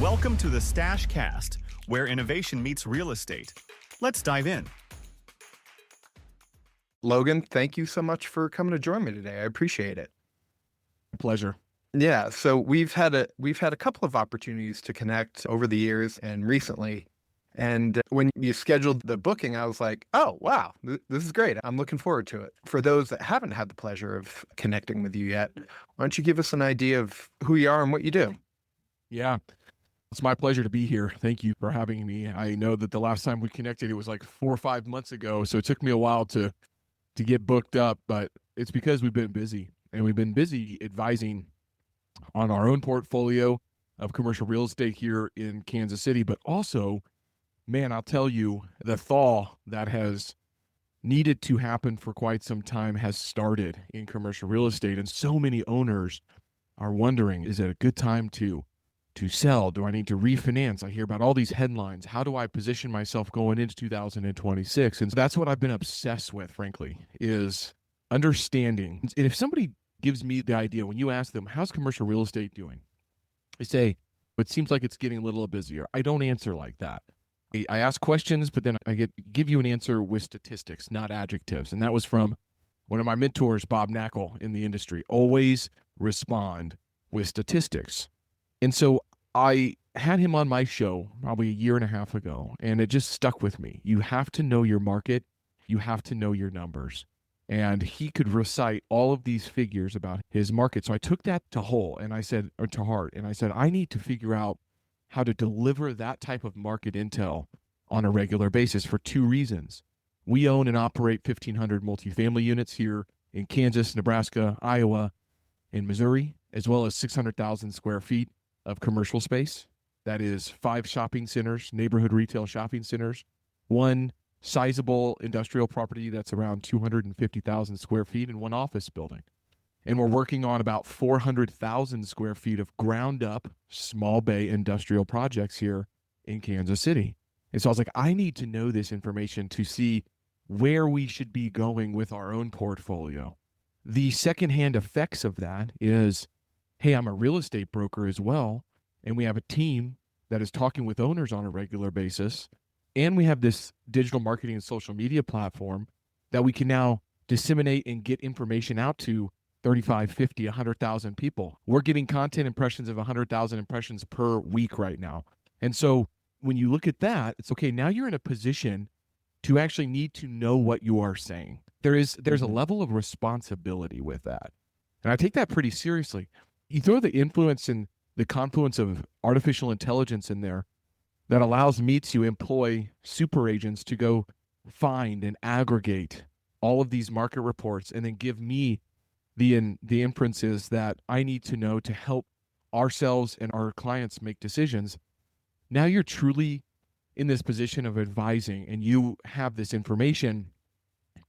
Welcome to the Stash Cast, where innovation meets real estate. Let's dive in. Logan, thank you so much for coming to join me today. I appreciate it. Pleasure. Yeah, so we've had a couple of opportunities to connect over the years and recently. And when you scheduled the booking, I was like, oh, wow, this is great. I'm looking forward to it. For those that haven't had the pleasure of connecting with you yet, why don't you give us an idea of who you are and what you do? Yeah, it's my pleasure to be here. Thank you for having me. I know that the last time we connected, it was like 4 or 5 months ago. So it took me a while to get booked up, but it's because we've been busy, and we've been busy advising on our own portfolio of commercial real estate here in Kansas City, but also, man, I'll tell you, the thaw that has needed to happen for quite some time has started in commercial real estate. And so many owners are wondering, is it a good time to sell? Do I need to refinance? I hear about all these headlines. How do I position myself going into 2026? And so that's what I've been obsessed with, frankly, is understanding. And if somebody gives me the idea, when you ask them, how's commercial real estate doing? They say, it seems like it's getting a little busier. I don't answer like that. I ask questions, but then I give you an answer with statistics, not adjectives. And that was from one of my mentors, Bob Knackle, in the industry. Always respond with statistics. And so I had him on my show probably 1.5 years ago, and it just stuck with me. You have to know your market. You have to know your numbers. And he could recite all of these figures about his market. So I took that to heart, and I said, I need to figure out how to deliver that type of market intel on a regular basis for 2 reasons. We own and operate 1,500 multifamily units here in Kansas, Nebraska, Iowa, and Missouri, as well as 600,000 square feet of commercial space. That is 5 shopping centers, neighborhood retail shopping centers, 1 sizable industrial property that's around 250,000 square feet, and 1 office building. And we're working on about 400,000 square feet of ground up small bay industrial projects here in Kansas City. And so I was like, I need to know this information to see where we should be going with our own portfolio. The secondhand effects of that is, hey, I'm a real estate broker as well, and we have a team that is talking with owners on a regular basis, and we have this digital marketing and social media platform that we can now disseminate and get information out to 35, 50, 100,000 people. We're getting content impressions of 100,000 impressions per week right now. And so when you look at that, it's okay, now you're in a position to actually need to know what you are saying. There's a level of responsibility with that. And I take that pretty seriously. You throw the influence and the confluence of artificial intelligence in there that allows me to employ super agents to go find and aggregate all of these market reports and then give me the inferences that I need to know to help ourselves and our clients make decisions. Now you're truly in this position of advising, and you have this information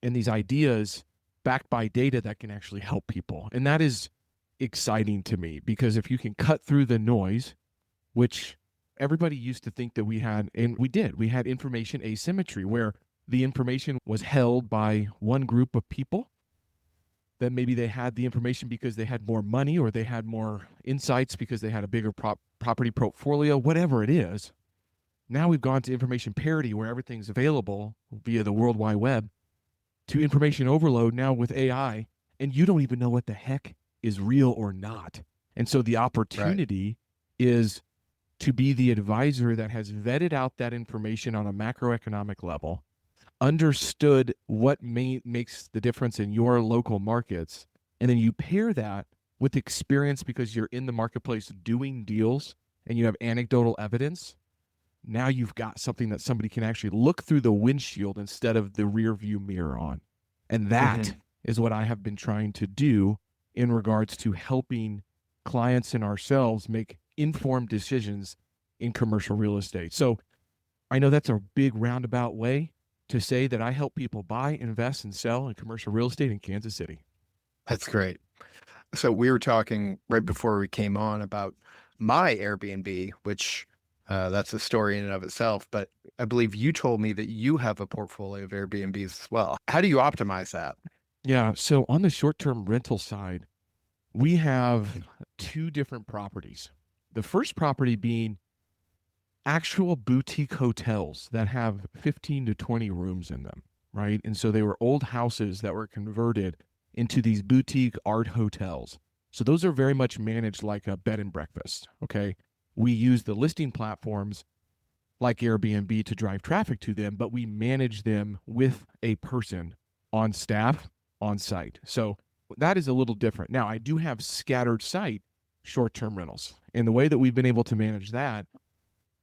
and these ideas backed by data that can actually help people. And that is exciting to me, because if you can cut through the noise, which everybody used to think that we had, and we had information asymmetry, where the information was held by one group of people. Then maybe they had the information because they had more money, or they had more insights because they had a bigger property portfolio, whatever it is. Now we've gone to information parity, where everything's available via the World Wide Web, to information overload now with AI, and you don't even know what the heck is real or not. And so the opportunity is to be the advisor that has vetted out that information on a macroeconomic level, understood what makes the difference in your local markets, and then you pair that with experience because you're in the marketplace doing deals and you have anecdotal evidence. Now you've got something that somebody can actually look through the windshield instead of the rear view mirror on. And that is what I have been trying to do in regards to helping clients and ourselves make informed decisions in commercial real estate. So I know that's a big roundabout way to say that I help people buy, invest, and sell in commercial real estate in Kansas City. That's great. So we were talking right before we came on about my Airbnb, which that's a story in and of itself. But I believe you told me that you have a portfolio of Airbnbs as well. How do you optimize that? Yeah. So on the short-term rental side, we have 2 different properties. The first property being actual boutique hotels that have 15 to 20 rooms in them, right? And so they were old houses that were converted into these boutique art hotels. So those are very much managed like a bed and breakfast, okay? We use the listing platforms like Airbnb to drive traffic to them, but we manage them with a person on staff on site. So that is a little different. Now, I do have scattered site short-term rentals. And the way that we've been able to manage that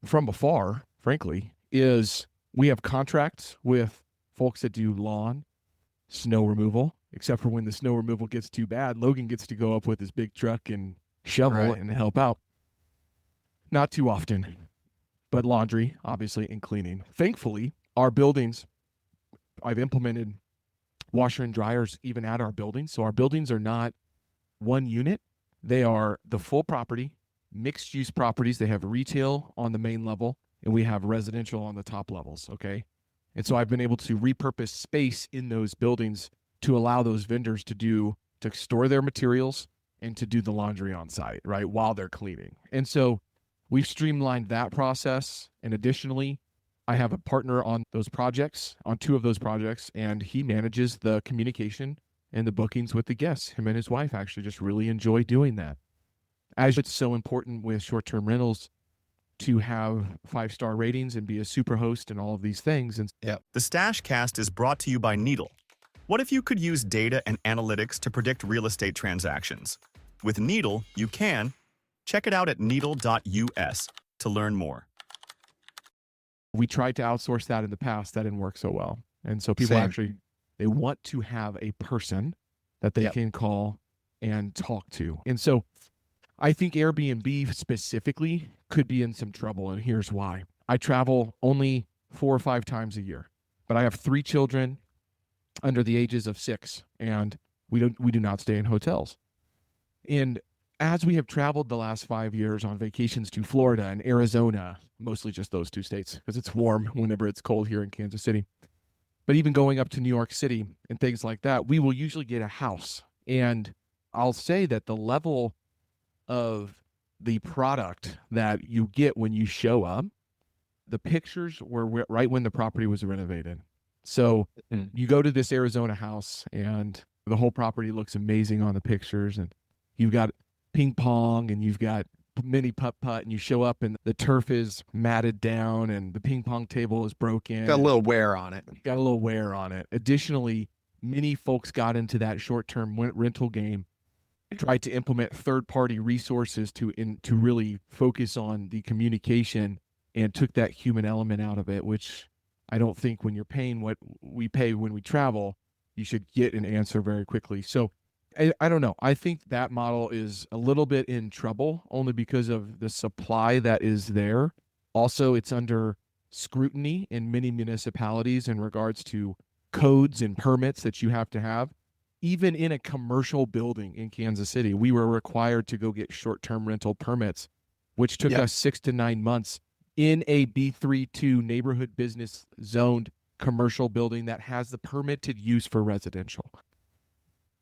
from afar, frankly, is we have contracts with folks that do lawn, snow removal, except for when the snow removal gets too bad, Logan gets to go up with his big truck and shovel Right. and help out. Not too often, but laundry, obviously, and cleaning. Thankfully, our buildings, I've implemented washer and dryers even at our buildings. So our buildings are not one unit. They are the full property, mixed use properties. They have retail on the main level and we have residential on the top levels. Okay. And so I've been able to repurpose space in those buildings to allow those vendors to store their materials and to do the laundry on site, right, while they're cleaning. And so we've streamlined that process. And additionally, I have a partner on those projects, on 2 of those projects, and he manages the communication and the bookings with the guests. Him and his wife actually just really enjoy doing that. As it's so important with short-term rentals to have 5-star ratings and be a super host and all of these things. And The Stash Cast is brought to you by Needle. What if you could use data and analytics to predict real estate transactions? With Needle, you can. Check it out at needle.us to learn more. we tried to outsource that in the past. That didn't work so well. And so people Same. actually, they want to have a person that they Yep. can call and talk to. And so I think Airbnb specifically could be in some trouble. And here's why. I travel only 4 or 5 times a year, but I have 3 children under the ages of 6, and we do not stay in hotels. And as we have traveled the last 5 years on vacations to Florida and Arizona, mostly just those 2 states, because it's warm whenever it's cold here in Kansas City. But even going up to New York City and things like that, we will usually get a house. And I'll say that the level of the product that you get when you show up, the pictures were right when the property was renovated. So you go to this Arizona house and the whole property looks amazing on the pictures, and you've got ping pong and you've got mini putt-putt, and you show up and the turf is matted down and the ping pong table is broken. Got a little wear on it. Got a little wear on it. Additionally, many folks got into that short-term rental game, tried to implement third-party resources to really focus on the communication and took that human element out of it, which I don't think when you're paying what we pay when we travel, you should get an answer very quickly. So I don't know. I think that model is a little bit in trouble only because of the supply that is there. Also, it's under scrutiny in many municipalities in regards to codes and permits that you have to have. Even in a commercial building in Kansas City, we were required to go get short-term rental permits, which took us 6 to 9 months in a B32 neighborhood business zoned commercial building that has the permitted use for residential.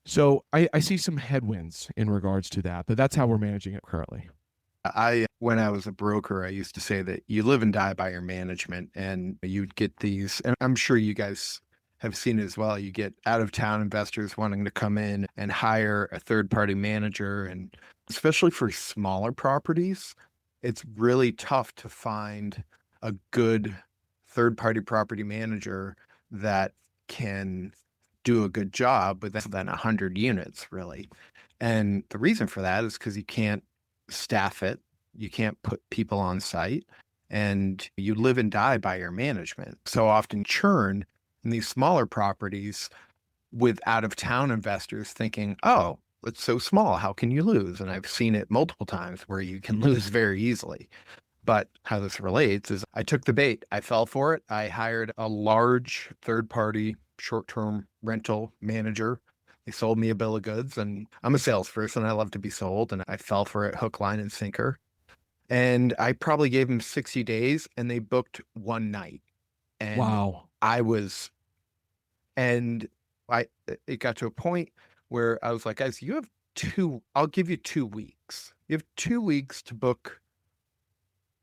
So I see some headwinds in regards to that, but that's how we're managing it currently. When I was a broker, I used to say that you live and die by your management, and you'd get these, and I'm sure you guys have seen it as well. You get out of town investors wanting to come in and hire a third party manager. And especially for smaller properties, it's really tough to find a good third party property manager that can do a good job with less than 100 units, really. And the reason for that is because you can't staff it, you can't put people on site, and you live and die by your management. So often churn in these smaller properties with out of town investors thinking, oh, it's so small, how can you lose? And I've seen it multiple times where you can lose very easily. But how this relates is I took the bait. I fell for it. I hired a large third-party short-term rental manager. They sold me a bill of goods, and I'm a salesperson. I love to be sold, and I fell for it hook, line, and sinker. And I probably gave them 60 days, and they booked one night. And Wow. it got to a point where I was like, guys, I'll give you 2 weeks. You have 2 weeks to book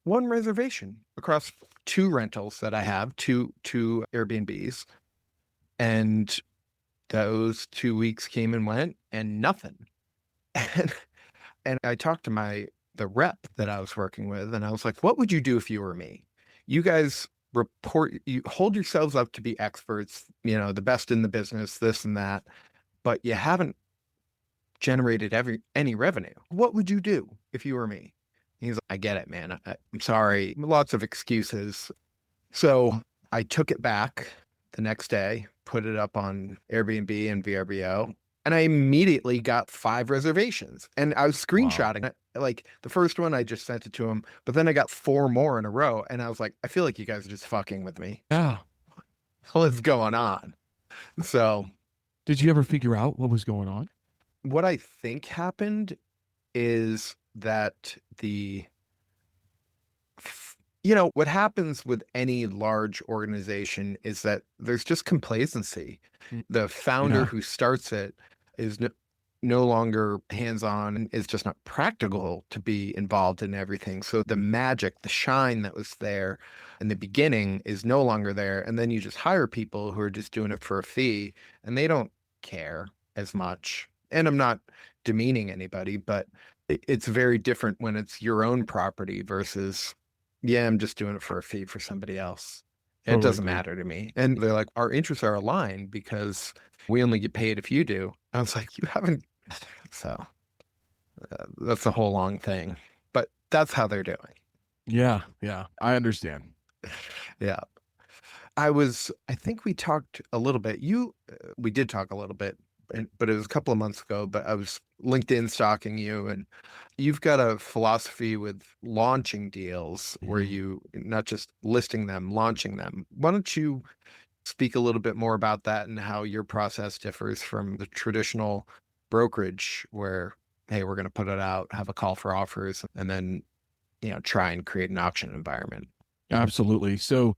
one reservation across 2 rentals that I have, two Airbnbs. And those 2 weeks came and went and nothing. And, and I talked to the rep that I was working with, and I was like, what would you do if you were me? You guys you hold yourselves up to be experts, the best in the business, this and that, but you haven't generated any revenue. What would you do if you were me? He's like, I get it, man. I'm sorry. Lots of excuses. So I took it back the next day, put it up on Airbnb and VRBO, and I immediately got 5 reservations. And I was screenshotting it. Like the first one, I just sent it to him, but then I got 4 more in a row. And I was like, I feel like you guys are just fucking with me. Yeah. What's going on? So Did you ever figure out what was going on? what I think happened is that what happens with any large organization is that there's just complacency. The founder who starts it is no longer hands-on. It's just not practical to be involved in everything. So the magic, the shine that was there in the beginning is no longer there. And then you just hire people who are just doing it for a fee, and they don't care as much. And I'm not demeaning anybody, but it's very different when it's your own property versus, I'm just doing it for a fee for somebody else. It doesn't matter to me. And they're like, our interests are aligned because we only get paid if you do. I was like, you haven't. So that's a whole long thing, but that's how they're doing. Yeah. I understand. Yeah. I think we talked a little bit. We did talk a little bit, but it was a couple of months ago, but I was LinkedIn stalking you, and you've got a philosophy with launching deals where you not just listing them, launching them. Why don't you speak a little bit more about that and how your process differs from the traditional brokerage where, hey, we're going to put it out, have a call for offers, and then, try and create an auction environment. Absolutely. So,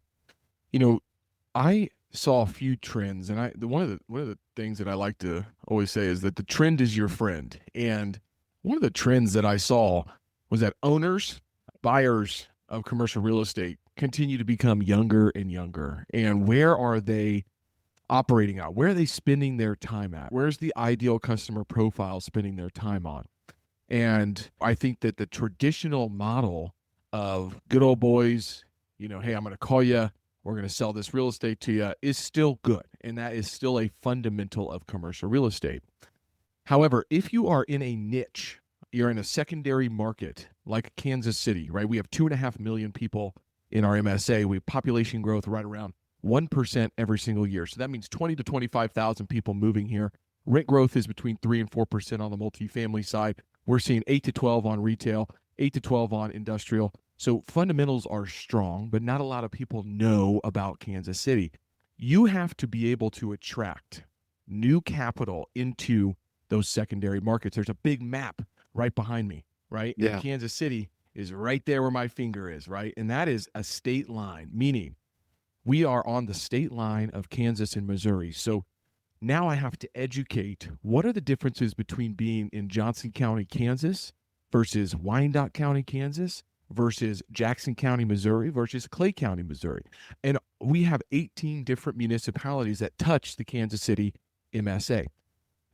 I saw a few trends, and one of the things that I like to always say is that the trend is your friend. And one of the trends that I saw was that buyers of commercial real estate continue to become younger and younger. And where are they operating at? Where are they spending their time at? Where's the ideal customer profile spending their time on? And I think that the traditional model of good old boys, hey, I'm going to call you, we're going to sell this real estate to you, is still good. And that is still a fundamental of commercial real estate. However, if you are in a niche, you're in a secondary market like Kansas City, right? We have 2.5 million people in our MSA. We have population growth right around 1% every single year. So that means 20 to 25,000 people moving here. Rent growth is between 3 and 4% on the multifamily side. We're seeing 8 to 12 on retail, 8 to 12 on industrial. So fundamentals are strong, but not a lot of people know about Kansas City. You have to be able to attract new capital into those secondary markets. There's a big map right behind me, right? Yeah. And Kansas City is right there where my finger is, right? And that is a state line, meaning we are on the state line of Kansas and Missouri. So now I have to educate what are the differences between being in Johnson County, Kansas versus Wyandotte County, Kansas versus Jackson County, Missouri versus Clay County, Missouri. And we have 18 different municipalities that touch the Kansas City MSA.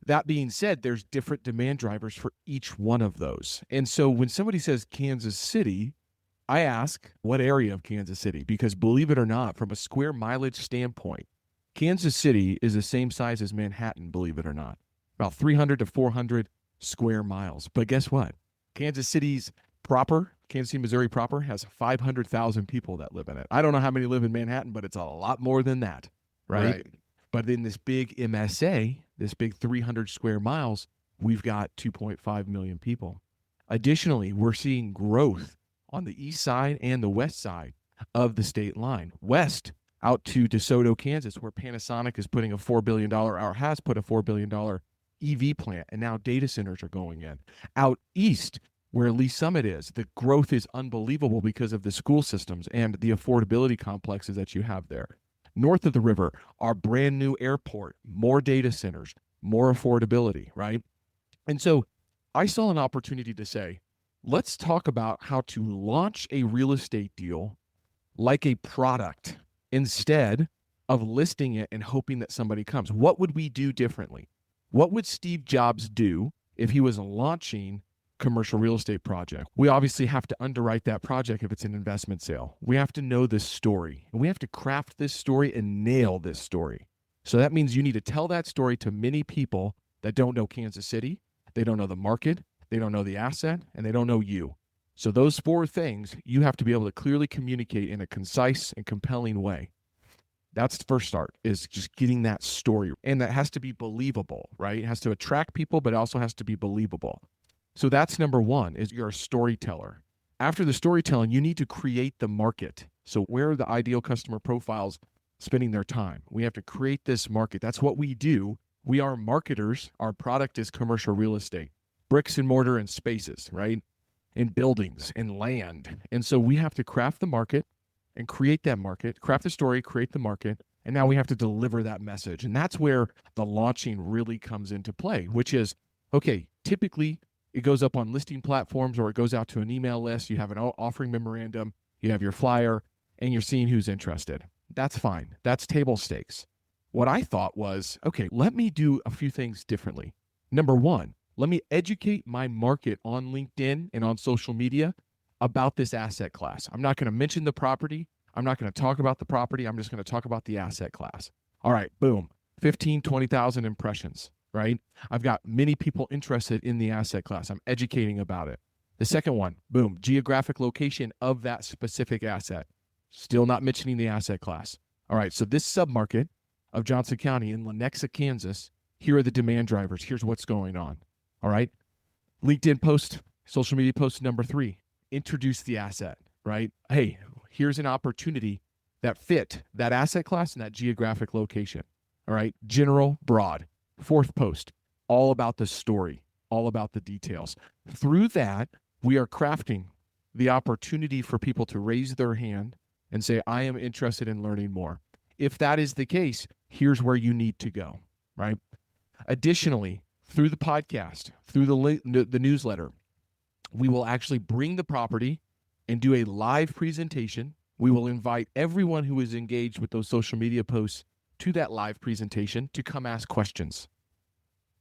That being said, there's different demand drivers for each one of those. And so when somebody says Kansas City, I ask what area of Kansas City, because believe it or not, from a square mileage standpoint, Kansas City is the same size as Manhattan, believe it or not, about 300 to 400 square miles. But guess what? Kansas City, Missouri proper, has 500,000 people that live in it. I don't know how many live in Manhattan, but it's a lot more than that, right? But in this big MSA, this big 300 square miles, we've got 2.5 million people. Additionally, we're seeing growth on the east side and the west side of the state line. West out to DeSoto, Kansas, where Panasonic is putting a $4 billion, or has put a $4 billion EV plant, and now data centers are going in. Out east, where Lee Summit is, the growth is unbelievable because of the school systems and the affordability complexes that you have there. North of the river, our brand new airport, more data centers, more affordability, right? And so I saw an opportunity to say, let's talk about how to launch a real estate deal like a product instead of listing it and hoping that somebody comes. What would we do differently? What would Steve Jobs do if he was launching commercial real estate project? We obviously have to underwrite that project if it's an investment sale. We have to know this story, and we have to craft this story and nail this story. So that means you need to tell that story to many people that don't know Kansas City, they don't know the market, they don't know the asset, and they don't know you. So those four things you have to be able to clearly communicate in a concise and compelling way. That's the first start, is just getting that story. And that has to be believable, right? It has to attract people, but it also has to be believable. So that's number one, is you're a storyteller. After the storytelling, you need to create the market. So where are the ideal customer profiles spending their time? We have to create this market. That's what we do. We are marketers. Our product is commercial real estate, bricks and mortar and spaces, right? In buildings and land. And so we have to craft the market and create that market, craft the story, create the market. And now we have to deliver that message. And that's where the launching really comes into play, which is, okay, typically it goes up on listing platforms or it goes out to an email list. You have an offering memorandum, you have your flyer, and you're seeing who's interested. That's fine. That's table stakes. What I thought was, okay, let me do a few things differently. Number one, let me educate my market on LinkedIn and on social media about this asset class. I'm not going to mention the property. I'm not going to talk about the property. I'm just going to talk about the asset class. All right, boom, 15, 20,000 impressions, right? I've got many people interested in the asset class. I'm educating about it. The second one, boom, geographic location of that specific asset. Still not mentioning the asset class. All right, so this submarket of Johnson County in Lenexa, Kansas, here are the demand drivers. Here's what's going on. All right. LinkedIn post, social media post number 3, introduce the asset, right? Hey, here's an opportunity that fit that asset class and that geographic location. All right. General, broad. 4th post, all about the story, all about the details. Through that, we are crafting the opportunity for people to raise their hand and say, I am interested in learning more. If that is the case, here's where you need to go, right? Additionally, through the podcast, through the newsletter, we will actually bring the property and do a live presentation. We will invite everyone who is engaged with those social media posts to that live presentation to come ask questions.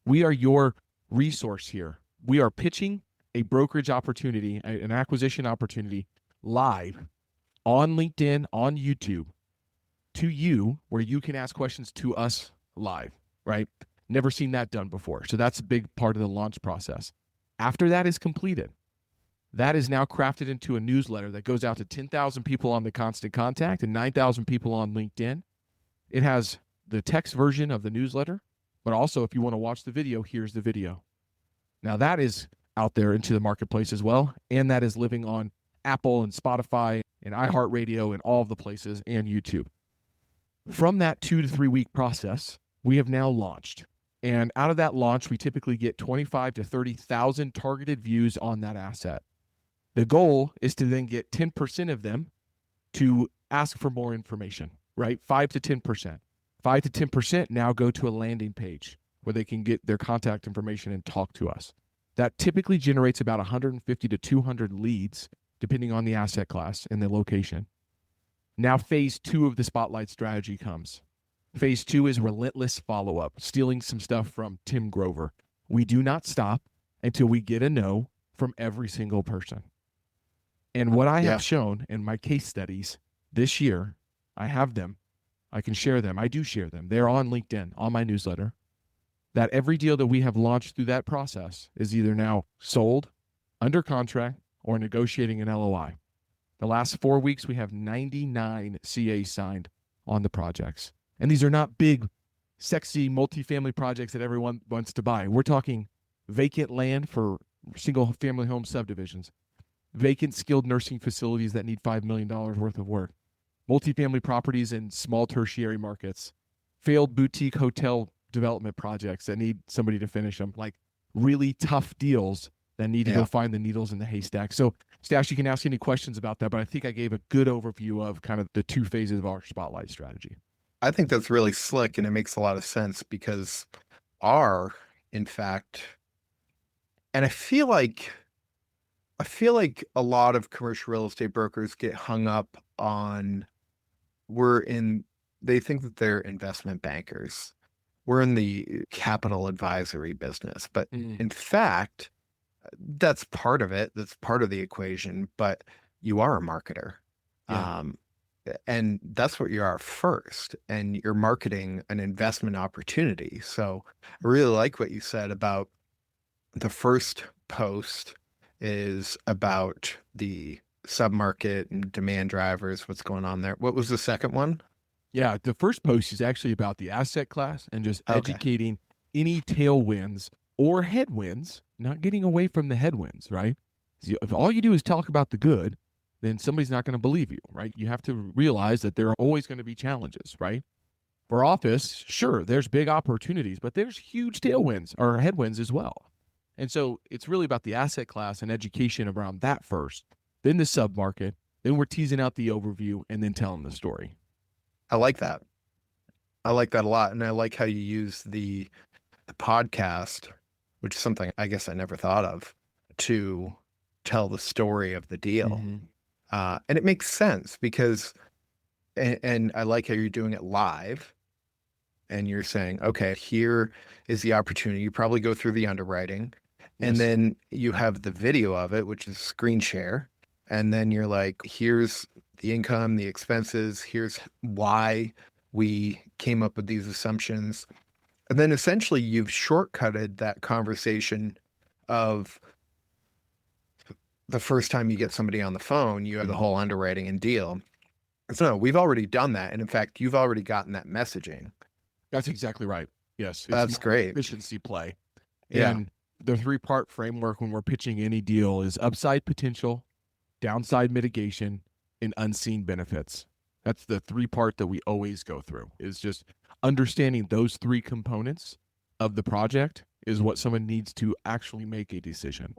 We are your resource here. We are pitching a brokerage opportunity, an acquisition opportunity live on LinkedIn, on YouTube, to you, where you can ask questions to us live, right? Never seen that done before. So that's a big part of the launch process. After that is completed, that is now crafted into a newsletter that goes out to 10,000 people on the Constant Contact and 9,000 people on LinkedIn. It has the text version of the newsletter, but also if you want to watch the video, here's the video. Now that is out there into the marketplace as well, and that is living on Apple and Spotify and iHeartRadio and all of the places and YouTube. From that 2 to 3 week process, we have now launched. And out of that launch, we typically get 25 to 30,000 targeted views on that asset. The goal is to then get 10% of them to ask for more information, right? 5 to 10%. 5 to 10% now go to a landing page where they can get their contact information and talk to us. That typically generates about 150 to 200 leads, depending on the asset class and the location. Now, phase 2 of the Spotlight strategy comes. Phase 2 is relentless follow-up, stealing some stuff from Tim Grover. We do not stop until we get a no from every single person. And what I have shown in my case studies this year, I have them. I can share them. I do share them. They're on LinkedIn, on my newsletter. That every deal that we have launched through that process is either now sold, under contract, or negotiating an LOI. The last 4 weeks, we have 99 CAs signed on the projects. And these are not big, sexy multifamily projects that everyone wants to buy. We're talking vacant land for single-family home subdivisions, vacant skilled nursing facilities that need $5 million worth of work, multifamily properties in small tertiary markets, failed boutique hotel development projects that need somebody to finish them, like really tough deals that need to go find the needles in the haystack. So, Stash, you can ask any questions about that, but I think I gave a good overview of kind of the 2 phases of our Spotlight strategy. I think that's really slick, and it makes a lot of sense because in fact, and I feel like I feel like a lot of commercial real estate brokers get hung up on they think that they're investment bankers. We're in the capital advisory business, but Mm, in fact, that's part of it. That's part of the equation, but you are a marketer. yeah. Um, and that's what you are first. And you're marketing an investment opportunity. So I really like what you said about the first post is about the submarket and demand drivers, what's going on there. What was the second one? Yeah, the first post is actually about the asset class and just Okay. educating any tailwinds or headwinds, not getting away from the headwinds, right? If all you do is talk about the good, then somebody's not going to believe you, right? You have to realize that there are always going to be challenges, right? For office, sure, there's big opportunities, but there's huge tailwinds or headwinds as well. And so it's really about the asset class and education around that first, then the submarket, then we're teasing out the overview and then telling the story. I like that. I like that a lot. And I like how you use the podcast, which is something I guess I never thought of, to tell the story of the deal. Mm-hmm. And it makes sense because, and I like how you're doing it live and you're saying, okay, here is the opportunity. You probably go through the underwriting and Yes. then you have the video of it, which is screen share. And then you're like, here's the income, the expenses, here's why we came up with these assumptions. And then essentially you've shortcutted that conversation of the first time you get somebody on the phone, you have the whole underwriting and deal. So no, we've already done that. And in fact, you've already gotten that messaging. That's exactly right. Yes. It's That's more great. efficiency play. Yeah. And the three-part framework when we're pitching any deal is upside potential, downside mitigation, and unseen benefits. That's the three-part that we always go through, is just understanding those three components of the project is what someone needs to actually make a decision.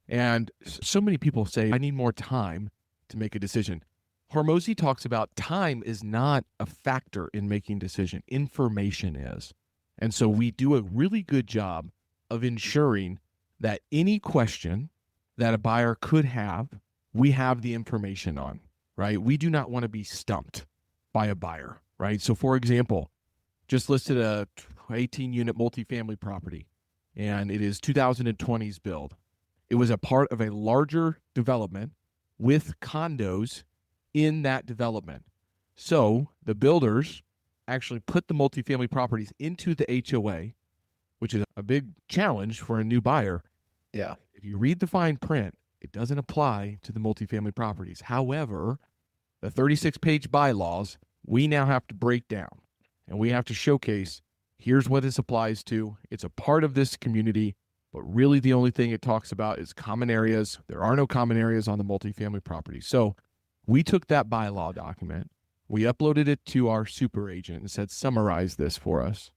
And so many people say, I need more time to make a decision. Hormozy talks about time is not a factor in making decision. Information is. And so we do a really good job of ensuring that any question that a buyer could have, we have the information on, right? We do not want to be stumped by a buyer, right? So for example, just listed a 18 unit multifamily property and it is 2020's build. It was a part of a larger development with condos in that development. So the builders actually put the multifamily properties into the HOA, which is a big challenge for a new buyer. Yeah. If you read the fine print, it doesn't apply to the multifamily properties. However, the 36-page bylaws, we now have to break down and we have to showcase, here's what this applies to. It's a part of this community, but really the only thing it talks about is common areas. There are no common areas on the multifamily property. So we took that bylaw document, we uploaded it to our super agent and said, summarize this for us.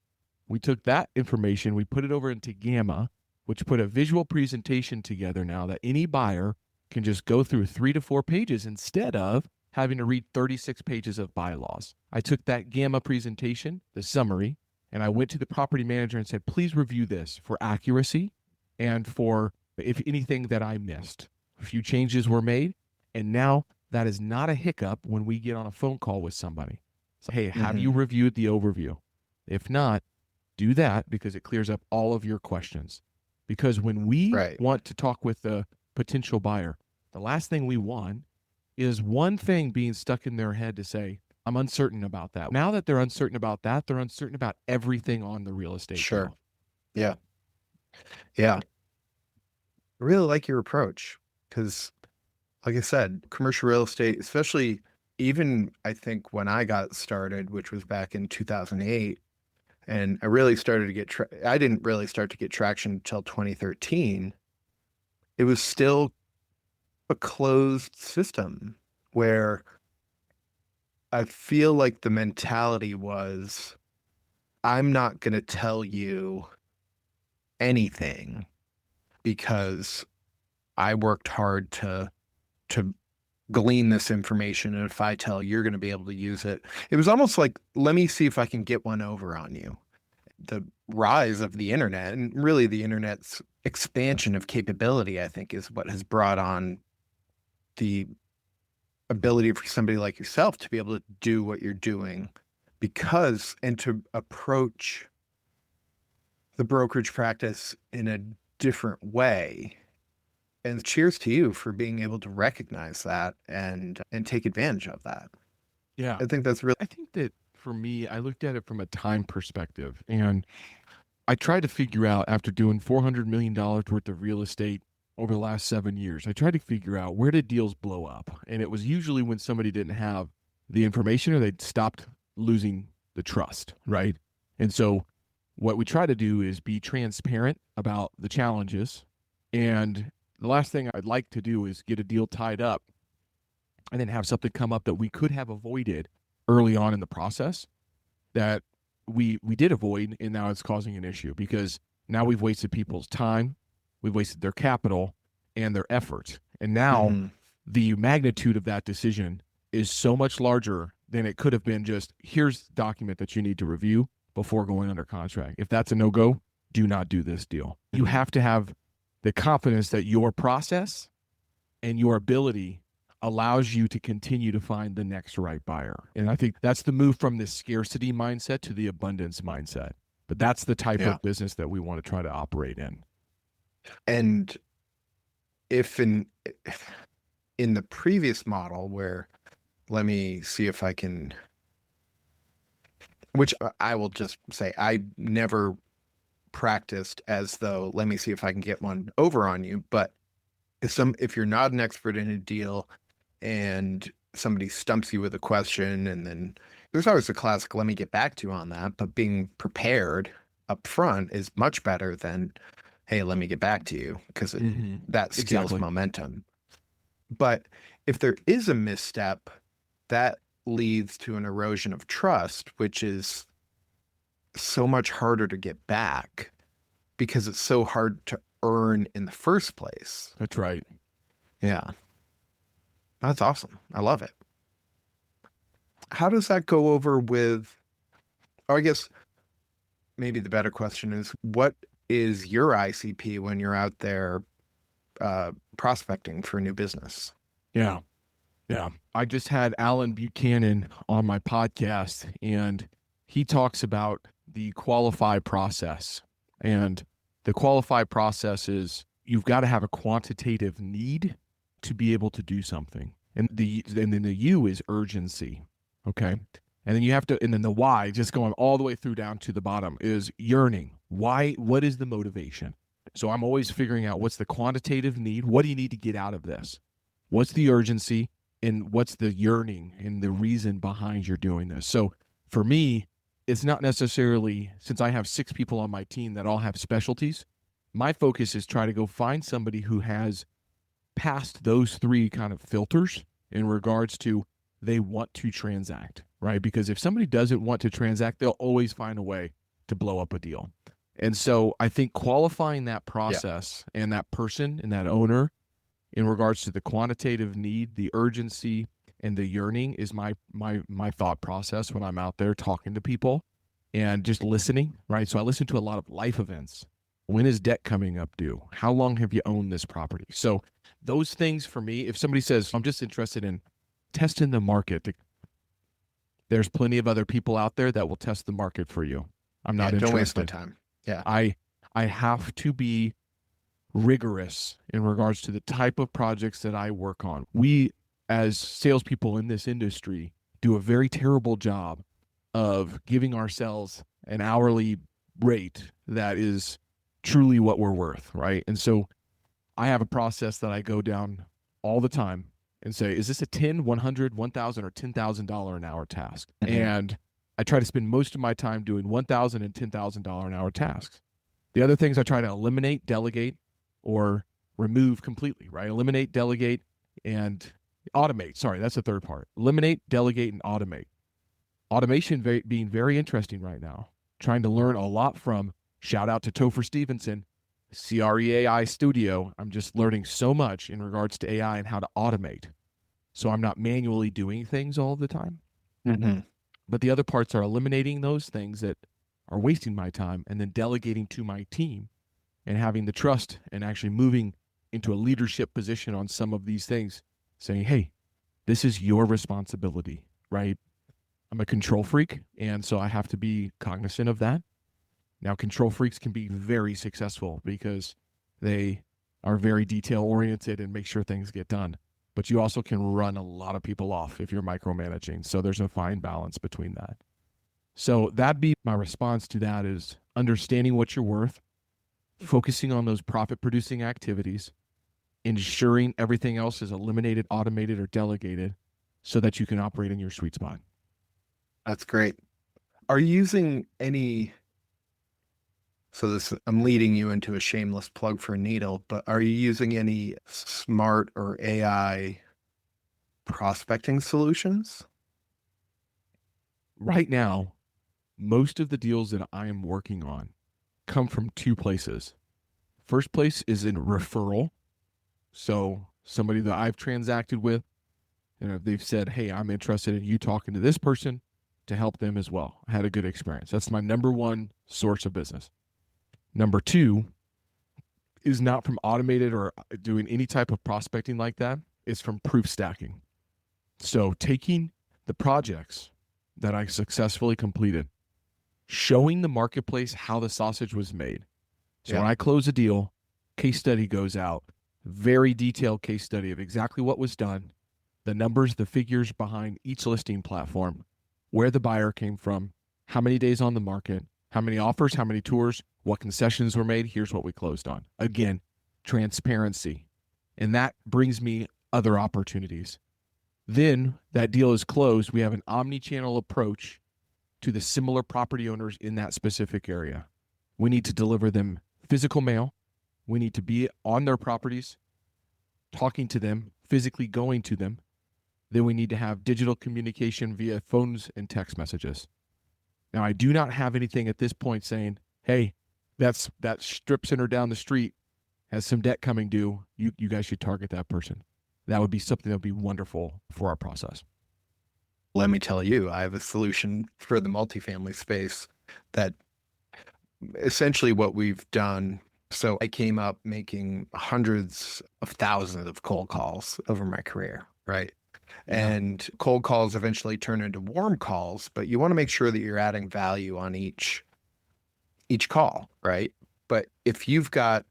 We took that information, we put it over into Gamma, which put a visual presentation together now that any buyer can just go through 3 to 4 pages instead of having to read 36 pages of bylaws. I took that Gamma presentation, the summary, and I went to the property manager and said, please review this for accuracy and for if anything that I missed. A few changes were made, and now that is not a hiccup when we get on a phone call with somebody. So, hey, have you reviewed the overview? If not, do that because it clears up all of your questions. Because when we want to talk with the potential buyer, the last thing we want is one thing being stuck in their head to say, I'm uncertain about that. Now that they're uncertain about that, they're uncertain about everything on the real estate. Sure. deal. Yeah. Yeah. I really like your approach because, like I said, commercial real estate, especially even I think when I got started, which was back in 2008, and I really started to get, I didn't really start to get traction until 2013. It was still a closed system where I feel like the mentality was, I'm not going to tell you anything because I worked hard to glean this information. And if I tell you're going to be able to use it, it was almost like, let me see if I can get one over on you. the rise of the internet, and really the internet's expansion of capability, I think, is what has brought on the ability for somebody like yourself to be able to do what you're doing, and to approach the brokerage practice in a different way. And cheers to you for being able to recognize that and take advantage of that. Yeah. I think that's really, I think that for me, I looked at it from a time perspective, and I tried to figure out, after doing $400 million worth of real estate over the last 7 years, I tried to figure out, where did deals blow up? And it was usually when somebody didn't have the information, or they'd stopped losing the trust, right? And so what we try to do is be transparent about the challenges. And the last thing I'd like to do is get a deal tied up and then have something come up that we could have avoided early on in the process, that we did avoid, and now it's causing an issue, because now we've wasted people's time, we've wasted their capital and their effort. And now the magnitude of that decision is so much larger than it could have been just, here's the document that you need to review before going under contract. If that's a no-go, do not do this deal. You have to have the confidence that your process and your ability allows you to continue to find the next right buyer. And I think that's the move from this scarcity mindset to the abundance mindset. But that's the type of business that we want to try to operate in. And if in the previous model, where, let me see if I can, which I will just say, I never practiced as though, let me see if I can get one over on you. But if you're not an expert in a deal and somebody stumps you with a question, and then there's always a classic, let me get back to you on that. But being prepared up front is much better than, hey, let me get back to you, because that steals momentum. But if there is a misstep, that leads to an erosion of trust, which is so much harder to get back because it's so hard to earn in the first place. That's right. Yeah. That's awesome. I love it. How does that go over with, or I guess maybe the better question is, what is your ICP when you're out there prospecting for a new business? Yeah. I just had Alan Buchanan on my podcast, and he talks about the qualify process. And the qualify process is, you've got to have a quantitative need to be able to do something. And then the U is urgency. Okay. And then you have to, and then the Y, just going all the way through down to the bottom, is yearning. Why? What is the motivation? So I'm always figuring out, what's the quantitative need? What do you need to get out of this? What's the urgency? And what's the yearning and the reason behind you're doing this? So for me, it's not necessarily, since I have 6 people on my team that all have specialties, my focus is try to go find somebody who has passed those 3 kind of filters in regards to, they want to transact, right? Because if somebody doesn't want to transact, they'll always find a way to blow up a deal. And so I think qualifying that process and that person and that owner in regards to the quantitative need, the urgency, and the yearning is my thought process when I'm out there talking to people and just listening, right? So I listen to a lot of life events. When is debt coming up due? How long have you owned this property? So those things for me, if somebody says, I'm just interested in testing the market, there's plenty of other people out there that will test the market for you. I'm not interested. Don't waste my time. Yeah. I have to be rigorous in regards to the type of projects that I work on. We, as salespeople in this industry, do a very terrible job of giving ourselves an hourly rate that is truly what we're worth, right? And so I have a process that I go down all the time and say, is this a $10, $100, $1,000, or $10,000 an hour task? And I try to spend most of my time doing $1,000 and $10,000 an hour tasks. The other things I try to eliminate, delegate, or remove completely, right? Eliminate, delegate, and automate. Sorry, that's the third part. Eliminate, delegate, and automate. Automation being very interesting right now. Trying to learn a lot from, shout out to Topher Stevenson, CREAI Studio. I'm just learning so much in regards to AI and how to automate. So I'm not manually doing things all the time. But the other parts are eliminating those things that are wasting my time, and then delegating to my team and having the trust and actually moving into a leadership position on some of these things, saying, hey, this is your responsibility, right? I'm a control freak, and so I have to be cognizant of that. Now, control freaks can be very successful because they are very detail oriented and make sure things get done. But you also can run a lot of people off if you're micromanaging. So there's a fine balance between that. So that'd be my response to that, is understanding what you're worth, focusing on those profit producing activities, ensuring everything else is eliminated, automated, or delegated so that you can operate in your sweet spot. That's great. Are you using any, I'm leading you into a shameless plug for Needle, but are you using any smart or AI prospecting solutions? Right now, most of the deals that I am working on come from two places. First place is in referral. So somebody that I've transacted with, they've said, hey, I'm interested in you talking to this person to help them as well. I had a good experience. That's my number one source of business. Number two is not from automated or doing any type of prospecting like that. It's from proof stacking. So taking the projects that I successfully completed, showing the marketplace how the sausage was made. So when I close a deal, case study goes out, very detailed case study of exactly what was done, the numbers, the figures behind each listing platform, where the buyer came from, how many days on the market, how many offers, how many tours, what concessions were made. Here's what we closed on. Again, transparency. And that brings me other opportunities. Then that deal is closed. We have an omnichannel approach to the similar property owners in that specific area. We need to deliver them physical mail. We need to be on their properties, talking to them, physically going to them. Then we need to have digital communication via phones and text messages. Now, I do not have anything at this point saying, hey, that strip center down the street has some debt coming due. You guys should target that person. That would be something that would be wonderful for our process. Let me tell you, I have a solution for the multifamily space that essentially what we've done. So I came up making hundreds of thousands of cold calls over my career, right? Yeah. And cold calls eventually turn into warm calls, but you want to make sure that you're adding value on each call, right? But if you've got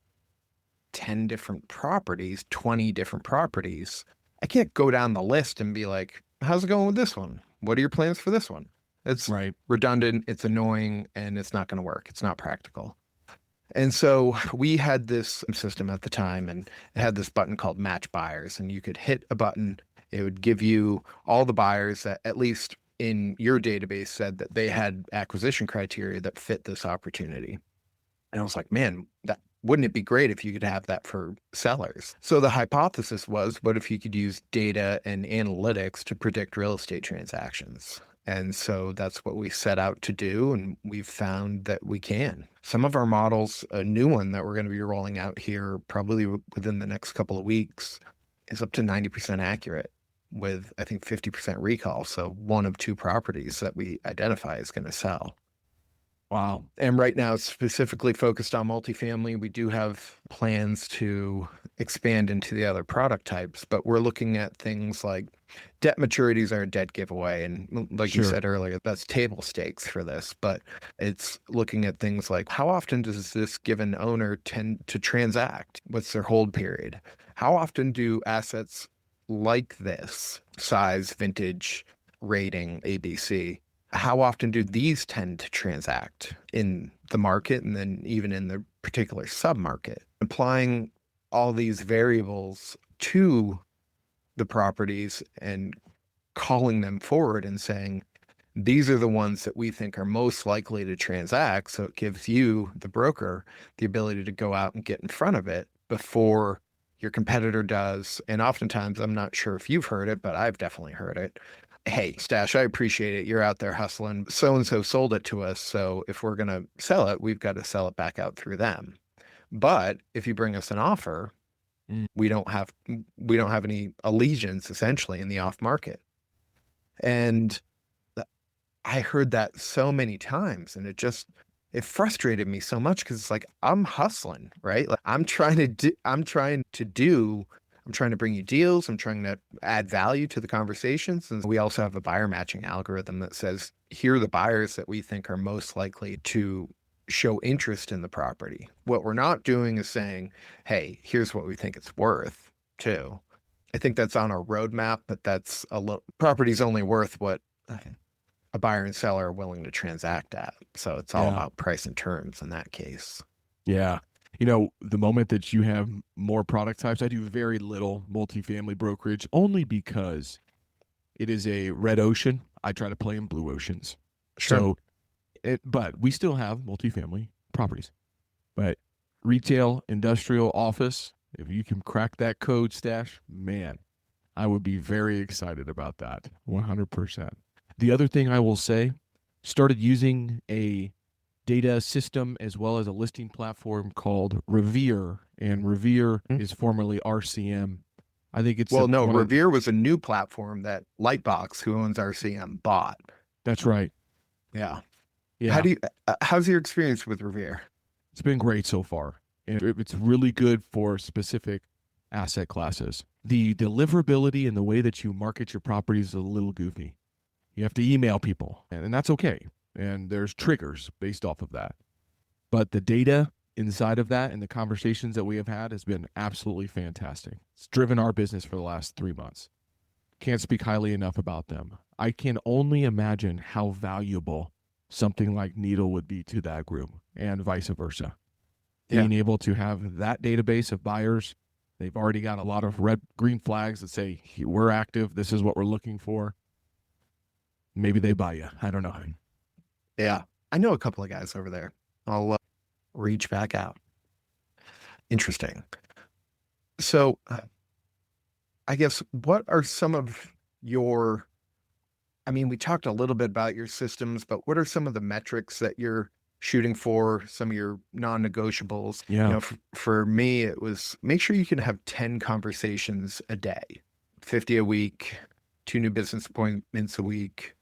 10 different properties, 20 different properties, I can't go down the list and be like, how's it going with this one? What are your plans for this one? It's Right. redundant, it's annoying, and it's not going to work. It's not practical. And so we had this system at the time, and it had this button called match buyers, and you could hit a button. It would give you all the buyers that, at least in your database, said that they had acquisition criteria that fit this opportunity. And I was like, man, wouldn't it be great if you could have that for sellers? So the hypothesis was, what if you could use data and analytics to predict real estate transactions? And so that's what we set out to do, and we've found that we can. Some of our models, a new one that we're going to be rolling out here probably within the next couple of weeks, is up to 90% accurate with, I think, 50% recall. So one of two properties that we identify is going to sell. Wow. And right now, it's specifically focused on multifamily. We do have plans to expand into the other product types, but we're looking at things like debt maturities are a dead giveaway. And like you said earlier, that's table stakes for this. But it's looking at things like, how often does this given owner tend to transact? What's their hold period? How often do assets like this, size, vintage, rating, ABC, how often do these tend to transact in the market and then even in the particular submarket? Applying all these variables to the properties and calling them forward and saying, these are the ones that we think are most likely to transact. So it gives you, the broker, the ability to go out and get in front of it before your competitor does. And oftentimes, I'm not sure if you've heard it, but I've definitely heard it. Hey, Stash, I appreciate it. You're out there hustling. So-and-so sold it to us. So if we're going to sell it, we've got to sell it back out through them. But if you bring us an offer, we don't have any allegiance essentially in the off market. And I heard that so many times, and it just it frustrated me so much because it's like I'm hustling, right? Like I'm trying to bring you deals. I'm trying to add value to the conversations. And we also have a buyer matching algorithm that says, here are the buyers that we think are most likely to show interest in the property. What we're not doing is saying, hey, here's what we think it's worth too. I think that's on our roadmap, but that's property's only worth what a buyer and seller are willing to transact at. So it's all about price and terms in that case. Yeah. You know, the moment that you have more product types, I do very little multifamily brokerage only because it is a red ocean. I try to play in blue oceans. Sure. But we still have multifamily properties. But retail, industrial, office, if you can crack that code, Stash, man, I would be very excited about that. 100%. The other thing I will say, started using a data system as well as a listing platform called Revere, and Revere is formerly RCM. I think it's Revere was a new platform that Lightbox, who owns RCM, bought. That's right. Yeah. Yeah. How's your experience with Revere? It's been great so far, and it's really good for specific asset classes. The deliverability and the way that you market your property is a little goofy. You have to email people, and that's okay. And there's triggers based off of that. But the data inside of that and the conversations that we have had has been absolutely fantastic. It's driven our business for the last 3 months. Can't speak highly enough about them. I can only imagine how valuable something like Needle would be to that group and vice versa. Being able to have that database of buyers, they've already got a lot of green flags that say, we're active, this is what we're looking for. Maybe they buy you. I don't know. Yeah. I know a couple of guys over there. I'll reach back out. Interesting. So I guess what are some of your, we talked a little bit about your systems, but what are some of the metrics that you're shooting for, some of your non-negotiables? Yeah. For me, it was make sure you can have 10 conversations a day, 50 a week, 2 new business appointments a week.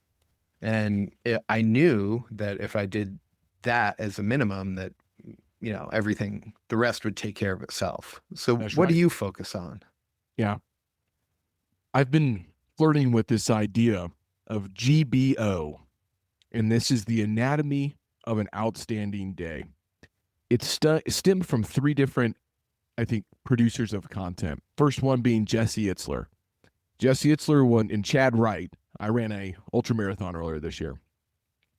And I knew that if I did that as a minimum, that, everything, the rest would take care of itself. So what do you focus on? Yeah. I've been flirting with this idea of GBO, and this is the anatomy of an outstanding day. It stemmed from 3 different, I think, producers of content. First one being Jesse Itzler. Jesse Itzler and Chad Wright. I ran a ultra marathon earlier this year.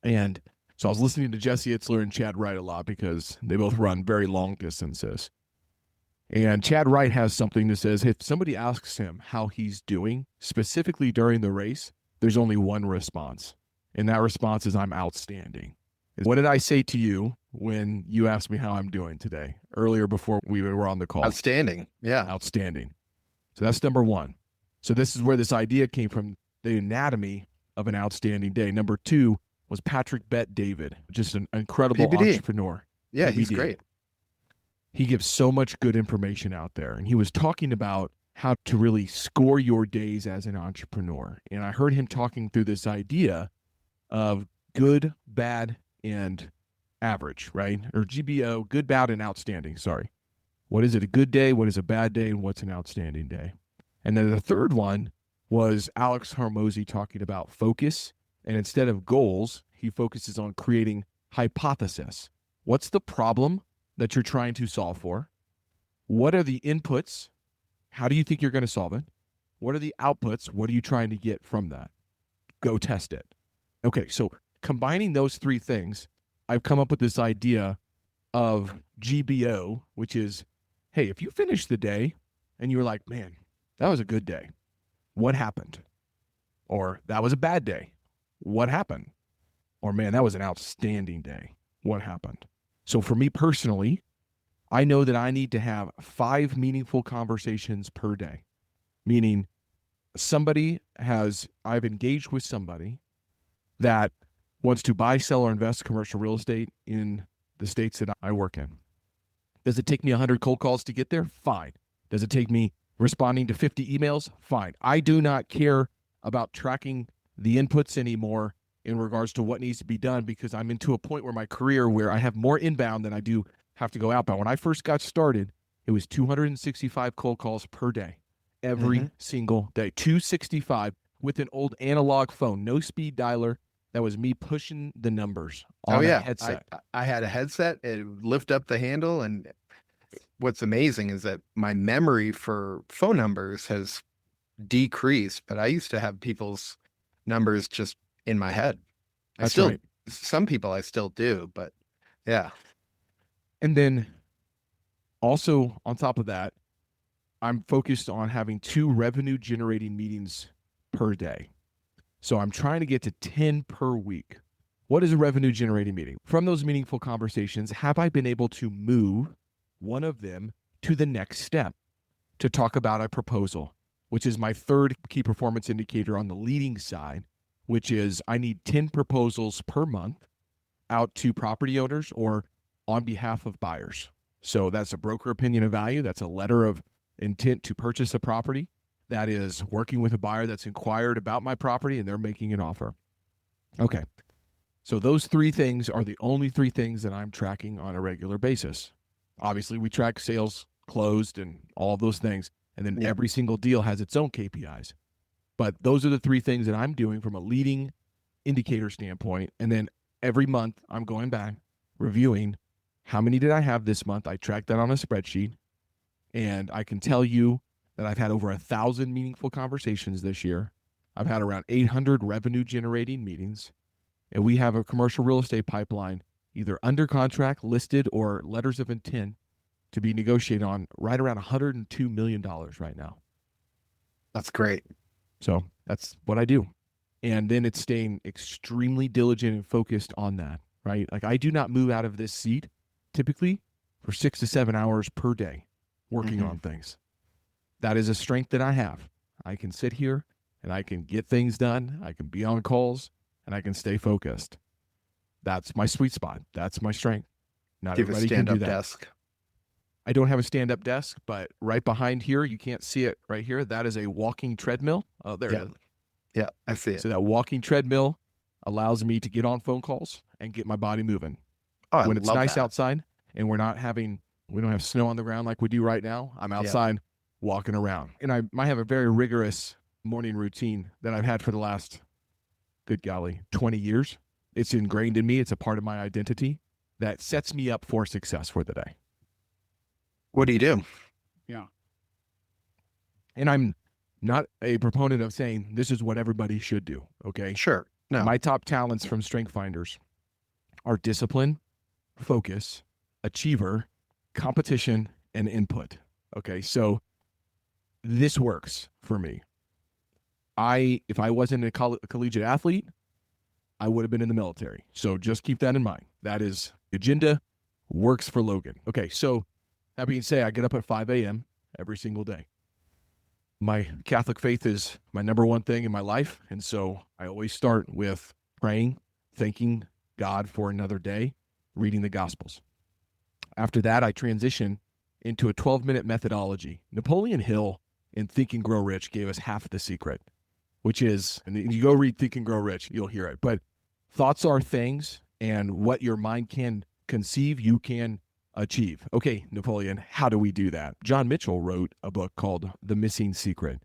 And so I was listening to Jesse Itzler and Chad Wright a lot because they both run very long distances. And Chad Wright has something that says if somebody asks him how he's doing, specifically during the race, there's only one response. And that response is, I'm outstanding. What did I say to you when you asked me how I'm doing today, earlier before we were on the call? Outstanding. Yeah. Outstanding. So that's number 1. So this is where this idea came from, the anatomy of an outstanding day. Number 2 was Patrick Bet-David, just an incredible entrepreneur. Yeah, PBD. He's great. He gives so much good information out there. And he was talking about how to really score your days as an entrepreneur. And I heard him talking through this idea of good, bad, and average, right? Or GBO, good, bad, and outstanding. Sorry. What is it a good day? What is a bad day? And what's an outstanding day? And then the third one was Alex Hormozy talking about focus. And instead of goals, he focuses on creating hypothesis. What's the problem that you're trying to solve for? What are the inputs? How do you think you're going to solve it? What are the outputs? What are you trying to get from that? Go test it. Okay, so combining those 3 things, I've come up with this idea of GBO, which is, hey, if you finish the day and you're like, man, that was a good day. What happened? Or that was a bad day. What happened? Or man, that was an outstanding day. What happened? So for me personally, I know that I need to have 5 meaningful conversations per day, meaning I've engaged with somebody that wants to buy, sell, or invest commercial real estate in the states that I work in. Does it take me 100 cold calls to get there? Fine. Does it take me responding to 50 emails? Fine. I do not care about tracking the inputs anymore. in regards to what needs to be done, because I'm into a point where my career where I have more inbound than I do have to go outbound. When I first got started, it was 265 cold calls per day, every single day, 265 with an old analog phone, no speed dialer. That was me pushing the numbers on a headset. I had a headset. It would lift up the handle. And what's amazing is that my memory for phone numbers has decreased, but I used to have people's numbers just in my head. Some people I still do, but yeah. And then also on top of that, I'm focused on having 2 revenue generating meetings per day. So I'm trying to get to 10 per week. What is a revenue generating meeting? From those meaningful conversations, have I been able to move one of them to the next step to talk about a proposal, which is my 3rd key performance indicator on the leading side, which is I need 10 proposals per month out to property owners or on behalf of buyers. So that's a broker opinion of value. That's a letter of intent to purchase a property. That is working with a buyer that's inquired about my property and they're making an offer. Okay. So those 3 things are the only 3 things that I'm tracking on a regular basis. Obviously, we track sales closed and all of those things. And then every single deal has its own KPIs. But those are the 3 things that I'm doing from a leading indicator standpoint. And then every month I'm going back, reviewing how many did I have this month. I track that on a spreadsheet. And I can tell you that I've had over 1,000 meaningful conversations this year. I've had around 800 revenue generating meetings. And we have a commercial real estate pipeline, either under contract, listed, or letters of intent to be negotiated on right around $102 million right now. That's great. So that's what I do. And then it's staying extremely diligent and focused on that, right? Like I do not move out of this seat typically for 6 to 7 hours per day working on things. That is a strength that I have. I can sit here and I can get things done. I can be on calls and I can stay focused. That's my sweet spot. That's my strength. Not everybody can do that. Desk. I don't have a stand-up desk, but right behind here, you can't see it right here. That is a walking treadmill. Oh, there it is. Yeah, I see it. So that walking treadmill allows me to get on phone calls and get my body moving. Oh, when it's nice outside and we don't have snow on the ground like we do right now, I'm outside walking around. And I might have a very rigorous morning routine that I've had for the last, good golly, 20 years. It's ingrained in me. It's a part of my identity that sets me up for success for the day. What do you do? Yeah. And I'm not a proponent of saying this is what everybody should do. Okay. Sure. No. My top talents from Strength Finders are discipline, focus, achiever, competition, and input. Okay. So this works for me. If I wasn't a collegiate athlete, I would have been in the military. So just keep that in mind. That is agenda, works for Logan. Okay. So that being said, I get up at 5 a.m. every single day. My Catholic faith is my number one thing in my life. And so I always start with praying, thanking God for another day, reading the Gospels. After that, I transition into a 12-minute methodology. Napoleon Hill in Think and Grow Rich gave us half the secret, which is, and you go read Think and Grow Rich, you'll hear it. But thoughts are things, and what your mind can conceive, you can achieve. Okay, Napoleon, how do we do that? John Mitchell wrote a book called The Missing Secret.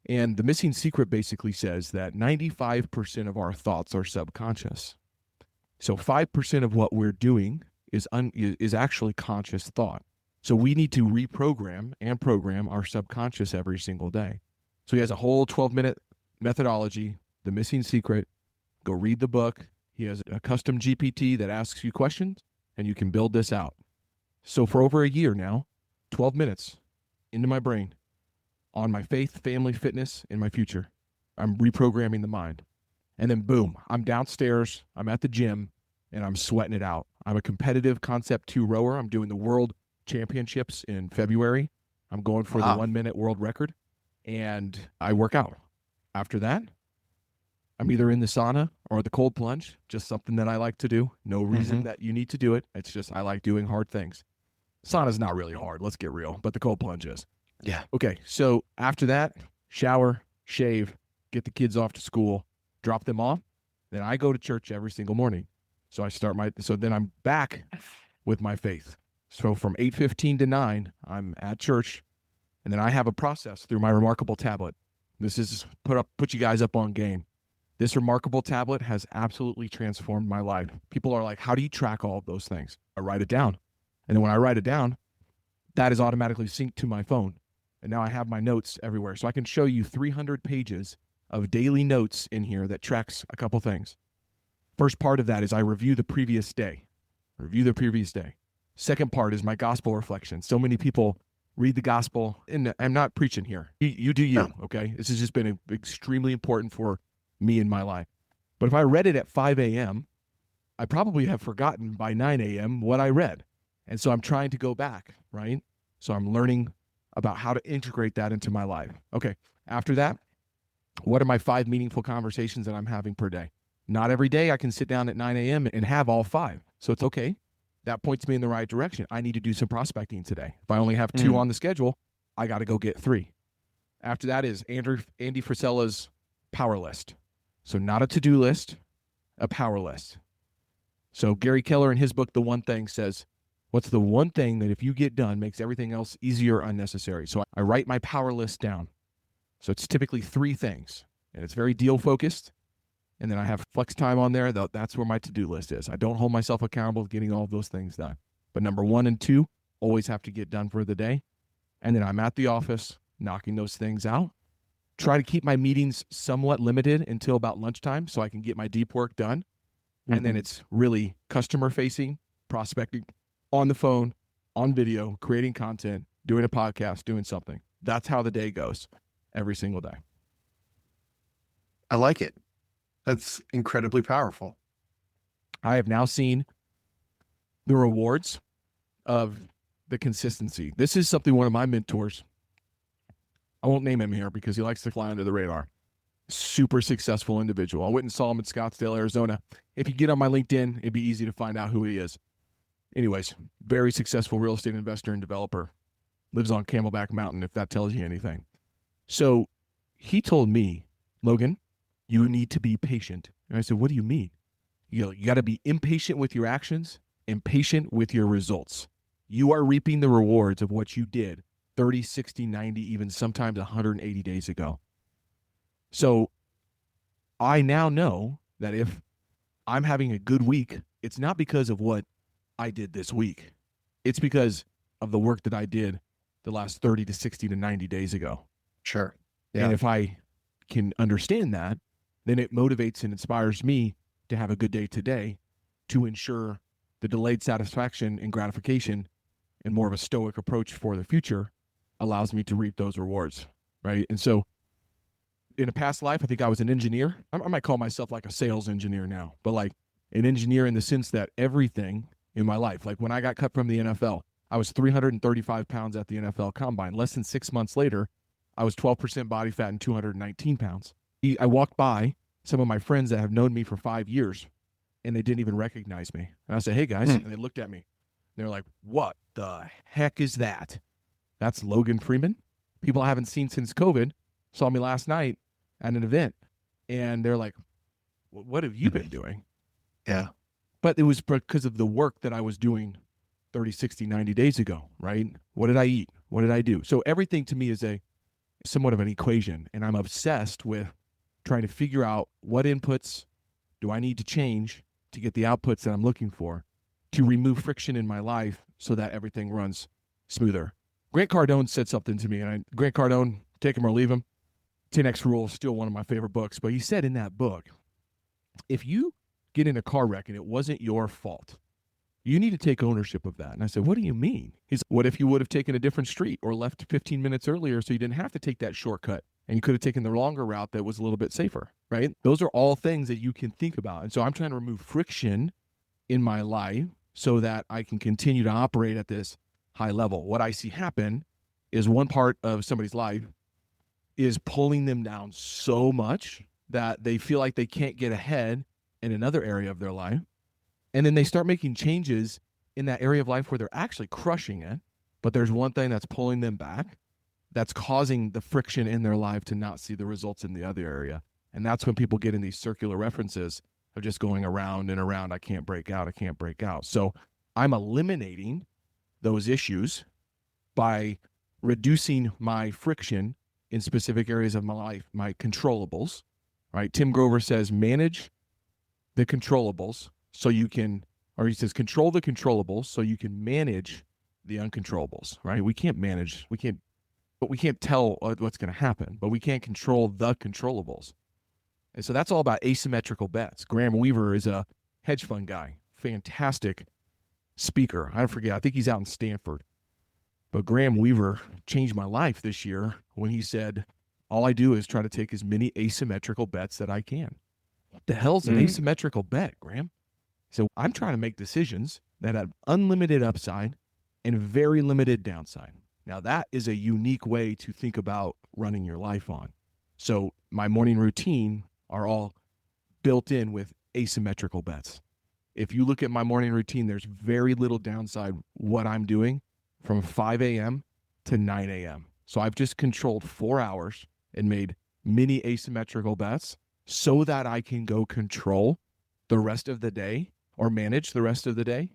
And The Missing Secret basically says that 95% of our thoughts are subconscious. So 5% of what we're doing is actually conscious thought. So we need to reprogram and program our subconscious every single day. So he has a whole 12-minute methodology, The Missing Secret. Go read the book. He has a custom GPT that asks you questions, and you can build this out. So for over a year now, 12 minutes into my brain on my faith, family, fitness, and my future, I'm reprogramming the mind. And then boom, I'm downstairs, I'm at the gym, and I'm sweating it out. I'm a competitive Concept 2 rower. I'm doing the World Championships in February. I'm going for the 1-minute world record, and I work out. After that, I'm either in the sauna or the cold plunge, just something that I like to do. No reason that you need to do it. It's just I like doing hard things. Sauna's not really hard, let's get real, but the cold plunge is. Yeah. Okay, so after that, shower, shave, get the kids off to school, drop them off, Then I go to church every single morning. So then I'm back with my faith. So from 8:15 to 9, I'm at church, and then I have a process through my Remarkable tablet. This is put you guys up on game. This Remarkable tablet has absolutely transformed my life. People are like, how do you track all of those things? I write it down. And then when I write it down, that is automatically synced to my phone. And now I have my notes everywhere. So I can show you 300 pages of daily notes in here that tracks a couple things. First part of that is I review the previous day. Second part is my gospel reflection. So many people read the gospel, and I'm not preaching here. You do you, okay? This has just been extremely important for me in my life. But if I read it at 5 a.m., I probably have forgotten by 9 a.m. what I read. And so I'm trying to go back, right? So I'm learning about how to integrate that into my life. Okay, after that, what are my 5 meaningful conversations that I'm having per day? Not every day I can sit down at 9 a.m. and have all 5. So it's okay. That points me in the right direction. I need to do some prospecting today. If I only have 2 on the schedule, I got to go get 3. After that is Andy Frisella's power list. So not a to-do list, a power list. So Gary Keller in his book, The One Thing, says, what's the one thing that if you get done makes everything else easier or unnecessary? So I write my power list down. So it's typically 3 things, and it's very deal focused. And then I have flex time on there. That's where my to-do list is. I don't hold myself accountable to getting all of those things done. But number 1 and 2 always have to get done for the day. And then I'm at the office knocking those things out. Try to keep my meetings somewhat limited until about lunchtime so I can get my deep work done. And then it's really customer facing, prospecting on the phone, on video, creating content, doing a podcast, doing something. That's how the day goes every single day. I like it. That's incredibly powerful. I have now seen the rewards of the consistency. This is something one of my mentors, I won't name him here because he likes to fly under the radar, super successful individual. I went and saw him in Scottsdale, Arizona. If you get on my LinkedIn, it'd be easy to find out who he is. Anyways, very successful real estate investor and developer. Lives on Camelback Mountain, if that tells you anything. So he told me, Logan, you need to be patient. And I said, what do you mean? You got to be impatient with your actions and patient with your results. You are reaping the rewards of what you did 30, 60, 90, even sometimes 180 days ago. So I now know that if I'm having a good week, it's not because of what I did this week. It's because of the work that I did the last 30 to 60 to 90 days ago. Sure. Yeah. And if I can understand that, then it motivates and inspires me to have a good day today to ensure the delayed satisfaction and gratification and more of a stoic approach for the future allows me to reap those rewards, right? And so in a past life, I think I was an engineer. I might call myself like a sales engineer now, but like an engineer in the sense that everything in my life, like when I got cut from the NFL, I was 335 pounds at the NFL Combine. Less than 6 months later, I was 12% body fat and 219 pounds. I walked by some of my friends that have known me for 5 years, and they didn't even recognize me. And I said, hey, guys. And they looked at me. They're like, what the heck is that? That's Logan Freeman. People I haven't seen since COVID saw me last night at an event, and they're like, what have you been doing? Yeah. But it was because of the work that I was doing 30, 60, 90 days ago, right? What did I eat? What did I do? So everything to me is somewhat of an equation, and I'm obsessed with trying to figure out what inputs do I need to change to get the outputs that I'm looking for to remove friction in my life so that everything runs smoother. Grant Cardone said something to me, and Grant Cardone, take him or leave him, 10X Rule is still one of my favorite books, but he said in that book, if you get in a car wreck and it wasn't your fault, you need to take ownership of that. And I said, what do you mean? He's, what if you would have taken a different street or left 15 minutes earlier so you didn't have to take that shortcut and you could have taken the longer route that was a little bit safer, right? Those are all things that you can think about. And so I'm trying to remove friction in my life so that I can continue to operate at this high level. What I see happen is one part of somebody's life is pulling them down so much that they feel like they can't get ahead in another area of their life. And then they start making changes in that area of life where they're actually crushing it, but there's one thing that's pulling them back, that's causing the friction in their life to not see the results in the other area. And that's when people get in these circular references of just going around and around. I can't break out. I can't break out. So I'm eliminating those issues by reducing my friction in specific areas of my life, my controllables, right? Tim Grover says, manage the controllables so you can, or he says, control the controllables so you can manage the uncontrollables, right? We can't tell what's going to happen, but we can't control the controllables. And so that's all about asymmetrical bets. Graham Weaver is a hedge fund guy, fantastic speaker. I think he's out in Stanford. But Graham Weaver changed my life this year when he said, all I do is try to take as many asymmetrical bets that I can. What the hell's an asymmetrical bet, Graham? So I'm trying to make decisions that have unlimited upside and very limited downside. Now that is a unique way to think about running your life on. So my morning routine are all built in with asymmetrical bets. If you look at my morning routine, there's very little downside what I'm doing from 5 a.m. to 9 a.m. So I've just controlled 4 hours and made many asymmetrical bets so that I can go control the rest of the day or manage the rest of the day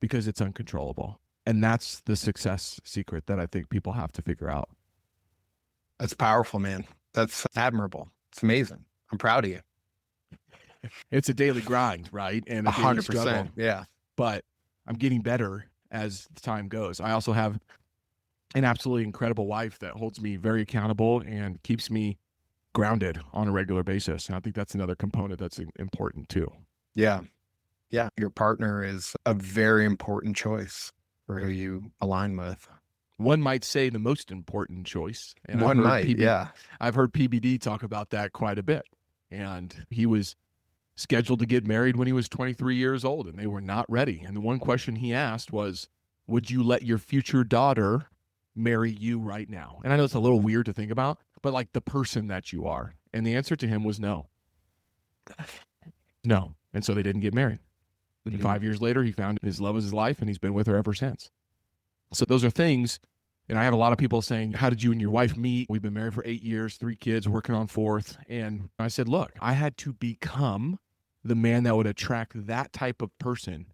because it's uncontrollable. And that's the success secret that I think people have to figure out. That's powerful, man. That's admirable. It's amazing. I'm proud of you. It's a daily grind, right? And a daily 100%. struggle. Yeah. But I'm getting better as time goes. I also have an absolutely incredible wife that holds me very accountable and keeps me grounded on a regular basis. And I think that's another component that's important too. Yeah. Yeah. Your partner is a very important choice for who you align with. One might say the most important choice. And One might, yeah. I've heard PBD talk about that quite a bit. And he was scheduled to get married when he was 23 years old and they were not ready. And the one question he asked was, would you let your future daughter marry you right now? And I know it's a little weird to think about, but like the person that you are. And the answer to him was no. No. And so they didn't get married. And 5 years later, he found his love of his life and he's been with her ever since. So those are things. And I have a lot of people saying, how did you and your wife meet? We've been married for 8 years, 3 kids, working on 4th. And I said, look, I had to become the man that would attract that type of person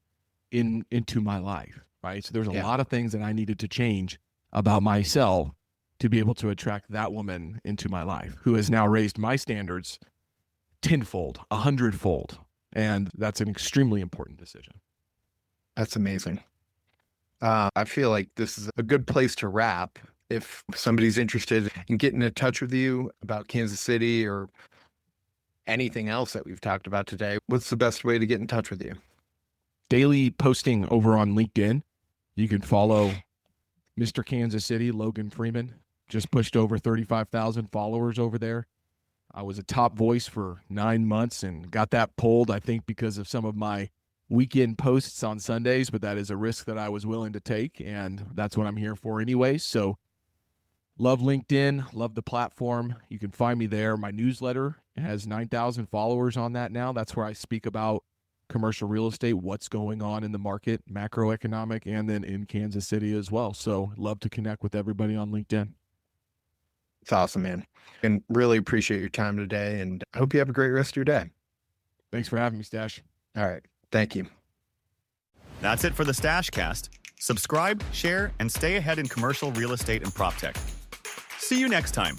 into my life, right? So there's a lot of things that I needed to change about myself to be able to attract that woman into my life, who has now raised my standards tenfold, 100-fold. And that's an extremely important decision. That's amazing. I feel like this is a good place to wrap. If somebody's interested in getting in touch with you about Kansas City or anything else that we've talked about today, what's the best way to get in touch with you? Daily posting over on LinkedIn. You can follow Mr. Kansas City, Logan Freeman. Just pushed over 35,000 followers over there. I was a top voice for 9 months and got that pulled, I think, because of some of my weekend posts on Sundays, but that is a risk that I was willing to take, and that's what I'm here for anyway. So love LinkedIn, love the platform. You can find me there. My newsletter has 9,000 followers on that now. That's where I speak about commercial real estate, what's going on in the market, macroeconomic, and then in Kansas City as well. So love to connect with everybody on LinkedIn. It's awesome, man. And really appreciate your time today. And I hope you have a great rest of your day. Thanks for having me, Stash. All right. Thank you. That's it for the Stashcast. Subscribe, share, and stay ahead in commercial real estate and prop tech. See you next time.